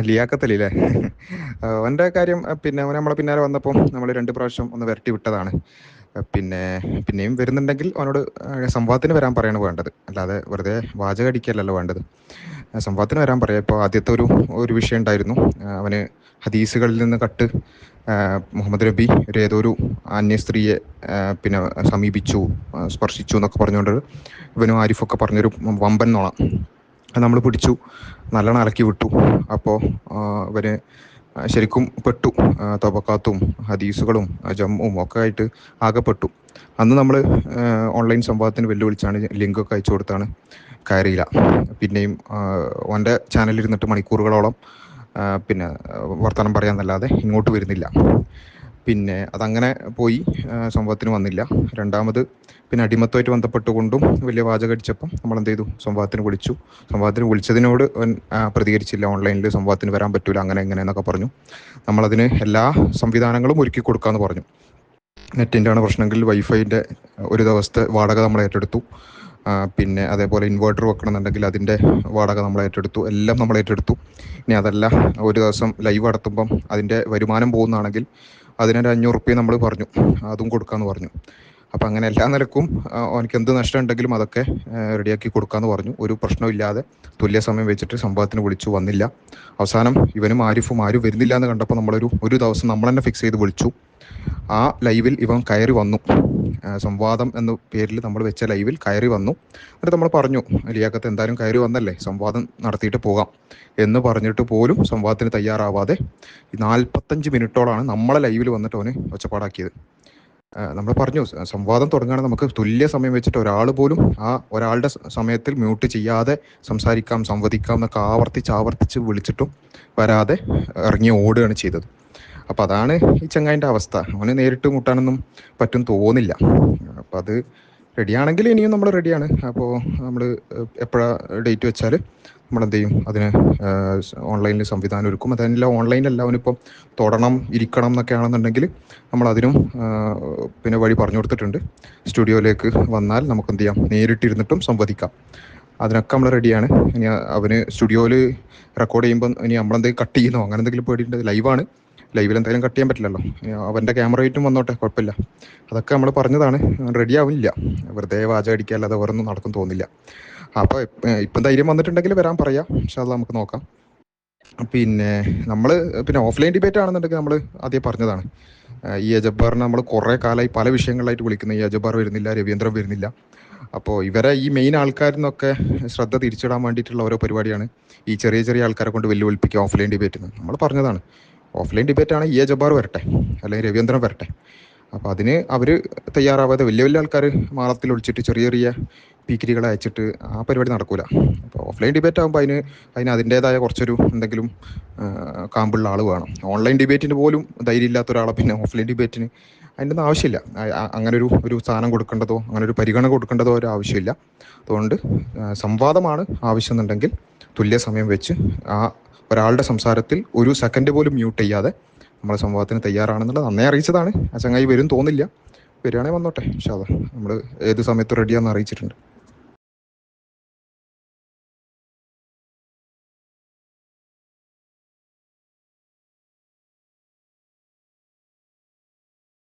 ലിയാഖത്ത് അല്ലേ? അവൻ്റെ കാര്യം പിന്നെ അവൻ നമ്മളെ പിന്നാലെ വന്നപ്പോൾ നമ്മൾ 2 പ്രാവശ്യം ഒന്ന് വിരട്ടി വിട്ടതാണ്. പിന്നെ പിന്നെയും വരുന്നുണ്ടെങ്കിൽ അവനോട് സംവാദത്തിന് വരാൻ പറയാണ് വേണ്ടത്. അല്ലാതെ വെറുതെ വാചകം അടിക്കലല്ലോ വേണ്ടത്. സംവാദത്തിന് വരാൻ പറയാം. ഇപ്പോൾ ആദ്യത്തെ ഒരു വിഷയം ഉണ്ടായിരുന്നു. അവന് ഹദീസുകളിൽ നിന്ന് കട്ട് മുഹമ്മദ് നബി ഏതൊരു അന്യ സ്ത്രീയെ പിന്നെ സമീപിച്ചു, സ്പർശിച്ചു എന്നൊക്കെ പറഞ്ഞുകൊണ്ട് ഇവനും ആരിഫൊക്കെ പറഞ്ഞൊരു വമ്പൻ നോണ. അത് നമ്മൾ പിടിച്ചു, നല്ലോണം ഇളക്കി വിട്ടു. അപ്പോൾ ഇവന് ശരിക്കും പെട്ടു. തബക്കാത്തും ഹദീസുകളും ജമ്മും ഒക്കെ ആയിട്ട് ആകെപ്പെട്ടു. അന്ന് നമ്മൾ ഓൺലൈൻ സംവാദത്തിന് വെല്ലുവിളിച്ചാണ്, ലിങ്കൊക്കെ അയച്ചു കൊടുത്താണ് കയറിയില്ല. പിന്നെയും ഓൻ്റെ ചാനലിരുന്നിട്ട് മണിക്കൂറുകളോളം പിന്നെ വർത്തമാനം പറയാമെന്നല്ലാതെ ഇങ്ങോട്ട് വരുന്നില്ല. പിന്നെ അതങ്ങനെ പോയി, സംഭവത്തിന് വന്നില്ല. രണ്ടാമത് പിന്നെ അടിമത്തമായിട്ട് ബന്ധപ്പെട്ടുകൊണ്ടും വലിയ വാചകം അടിച്ചപ്പം നമ്മൾ എന്ത് ചെയ്തു, സംഭവത്തിന് വിളിച്ചു. സംഭവത്തിന് വിളിച്ചതിനോട് അവൻ പ്രതികരിച്ചില്ല. ഓൺലൈനിൽ സംഭവത്തിന് വരാൻ പറ്റൂല, അങ്ങനെ എങ്ങനെ എന്നൊക്കെ പറഞ്ഞു. നമ്മളതിന് എല്ലാ സംവിധാനങ്ങളും ഒരുക്കി കൊടുക്കാമെന്ന് പറഞ്ഞു. നെറ്റിൻ്റെ ആണ് പ്രശ്നമെങ്കിൽ വൈഫൈൻ്റെ ഒരു ദിവസത്തെ വാടക നമ്മൾ ഏറ്റെടുത്തു. പിന്നെ അതേപോലെ ഇൻവേർട്ടർ വെക്കണമെന്നുണ്ടെങ്കിൽ അതിൻ്റെ വാടക നമ്മൾ ഏറ്റെടുത്തു. എല്ലാം നമ്മൾ ഏറ്റെടുത്തു. ഇനി അതല്ല, ഒരു ദിവസം ലൈവ് നടത്തുമ്പം അതിൻ്റെ വരുമാനം പോകുന്നതാണെങ്കിൽ അതിനൊരു 500 റുപ്യ നമ്മൾ പറഞ്ഞു, അതും കൊടുക്കാമെന്ന് പറഞ്ഞു. അപ്പം അങ്ങനെ എല്ലാ നിലക്കും അവനക്ക് എന്ത് നഷ്ടം ഉണ്ടെങ്കിലും അതൊക്കെ റെഡിയാക്കി കൊടുക്കാമെന്ന് പറഞ്ഞു. ഒരു പ്രശ്നമില്ലാതെ തുല്യ സമയം വെച്ചിട്ട് സംഭവത്തിന് വിളിച്ചു, വന്നില്ല. അവസാനം ഇവനും ആരും വരുന്നില്ല എന്ന് കണ്ടപ്പോൾ ഒരു ദിവസം നമ്മൾ തന്നെ ഫിക്സ് ചെയ്ത് വിളിച്ചു. ആ ലൈവിൽ ഇവൻ കയറി വന്നു. സംവാദം എന്ന പേരിൽ നമ്മൾ വെച്ച ലൈവിൽ കയറി വന്നു. എന്നിട്ട് നമ്മൾ പറഞ്ഞു, ലിയാഖത്ത് എന്തായാലും കയറി വന്നല്ലേ, സംവാദം നടത്തിയിട്ട് പോകാം എന്ന് പറഞ്ഞിട്ട് പോലും സംവാദത്തിന് തയ്യാറാവാതെ 45 മിനിറ്റോളാണ് നമ്മളെ ലൈവിൽ വന്നിട്ട് അവന് ഒച്ചപ്പാടാക്കിയത്. നമ്മൾ പറഞ്ഞു, സംവാദം തുടങ്ങുകയാണെങ്കിൽ നമുക്ക് തുല്യ സമയം വെച്ചിട്ട് ഒരാൾ പോലും ആ ഒരാളുടെ സമയത്തിൽ മ്യൂട്ട് ചെയ്യാതെ സംസാരിക്കാം, സംവദിക്കാം എന്നൊക്കെ ആവർത്തിച്ച് വിളിച്ചിട്ടും വരാതെ ഇറങ്ങി ഓടുകയാണ് ചെയ്തത്. അപ്പം അതാണ് ഈ ചങ്ങായിൻ്റെ അവസ്ഥ. അവന് നേരിട്ട് മുട്ടാനൊന്നും പറ്റും തോന്നില്ല. അപ്പം അത് റെഡിയാണെങ്കിൽ ഇനിയും നമ്മൾ റെഡിയാണ്. അപ്പോൾ നമ്മൾ എപ്പോഴാണ് ഡേറ്റ് വെച്ചാൽ നമ്മളെന്ത് ചെയ്യും, അതിന് ഓൺലൈനിൽ സംവിധാനം ഒരുക്കും. അതെല്ലാം ഓൺലൈനിലല്ല, അവനിപ്പം തൊടണം, ഇരിക്കണം എന്നൊക്കെ ആണെന്നുണ്ടെങ്കിൽ നമ്മളതിനും പിന്നെ വഴി പറഞ്ഞു കൊടുത്തിട്ടുണ്ട്. സ്റ്റുഡിയോയിലേക്ക് വന്നാൽ നമുക്ക് എന്ത് ചെയ്യാം, നേരിട്ടിരുന്നിട്ടും സംവദിക്കാം. അതിനൊക്കെ നമ്മൾ റെഡിയാണ്. ഇനി അവന് സ്റ്റുഡിയോയിൽ റെക്കോർഡ് ചെയ്യുമ്പോൾ ഇനി നമ്മളെന്തെങ്കിലും കട്ട് ചെയ്യുന്നോ അങ്ങനെ എന്തെങ്കിലും പേടിയുണ്ട്. ലൈവിൽ എന്തായാലും കട്ട് ചെയ്യാൻ പറ്റില്ലല്ലോ. അവൻ്റെ ക്യാമറ ആയിട്ടും വന്നോട്ടെ, കുഴപ്പമില്ല. അതൊക്കെ നമ്മൾ പറഞ്ഞതാണ്. റെഡി ആവില്ല, വെറുതെ വാചകം അടിക്കുക അല്ലാതെ വേറൊന്നും നടക്കും തോന്നില്ല. അപ്പോൾ ഇപ്പം ധൈര്യം വന്നിട്ടുണ്ടെങ്കിൽ വരാൻ പറയാം, പക്ഷേ അത് നമുക്ക് നോക്കാം. പിന്നെ നമ്മൾ ഓഫ്ലൈൻ ഡിബേറ്റ് ആണെന്നുണ്ടെങ്കിൽ നമ്മൾ ആദ്യം പറഞ്ഞതാണ്. ഈ ജബ്ബാറിനെ നമ്മൾ കുറേ കാലമായി പല വിഷയങ്ങളിലായിട്ട് വിളിക്കുന്നത്. ഈ ജബ്ബാർ വരുന്നില്ല, രവീന്ദ്രൻ വരുന്നില്ല. അപ്പോൾ ഇവരെ ഈ മെയിൻ ആൾക്കാരിൽ ശ്രദ്ധ തിരിച്ചിടാൻ വേണ്ടിയിട്ടുള്ള ഓരോ പരിപാടിയാണ് ഈ ചെറിയ ആൾക്കാരെ കൊണ്ട് വെല്ലുവിളിപ്പിക്കുക ഓഫ്ലൈൻ ഡിബേറ്റിന്. നമ്മൾ പറഞ്ഞതാണ്, ഓഫ്ലൈൻ ഡിബേറ്റാണ്, ജബ്ബാർ വരട്ടെ അല്ലെങ്കിൽ രവീന്ദ്രൻ വരട്ടെ. അപ്പോൾ അതിന് അവർ തയ്യാറാവാതെ വലിയ ആൾക്കാർ മാളത്തിൽ ഒളിച്ചിട്ട് ചെറിയ പീക്കിരികളെ അയച്ചിട്ട് ആ പരിപാടി നടക്കൂല. അപ്പോൾ ഓഫ്ലൈൻ ഡിബേറ്റ് ആകുമ്പോൾ അതിന് അതിൻ്റേതായ കുറച്ചൊരു എന്തെങ്കിലും കാമ്പുള്ള ആൾ വേണം. ഓൺലൈൻ ഡിബേറ്റിന് പോലും ധൈര്യം ഇല്ലാത്ത ഒരാളെ പിന്നെ ഓഫ്ലൈൻ ഡിബേറ്റിന് അതിൻ്റെ ഒന്നും ആവശ്യമില്ല. അങ്ങനെ ഒരു സ്ഥാനം കൊടുക്കേണ്ടതോ അങ്ങനെ ഒരു പരിഗണന കൊടുക്കേണ്ടതോ ഒരു ആവശ്യമില്ല. അതുകൊണ്ട് സംവാദമാണ് ആവശ്യം എന്നുണ്ടെങ്കിൽ തുല്യ സമയം വെച്ച് ആ ഒരാളുടെ സംസാരത്തിൽ ഒരു സെക്കൻഡ് പോലും മ്യൂട്ട് ചെയ്യാതെ നമ്മൾ സംവാദത്തിന് തയ്യാറാണെന്നുള്ളത് അന്നേ അറിയിച്ചതാണ്. ആ ചങ്ങായി വരും തോന്നില്ല. വരികയാണെങ്കിൽ വന്നോട്ടെ, ഇൻഷാ അല്ലാഹ് നമ്മൾ ഏത് സമയത്ത് റെഡിയാണെന്ന് അറിയിച്ചിട്ടുണ്ട്.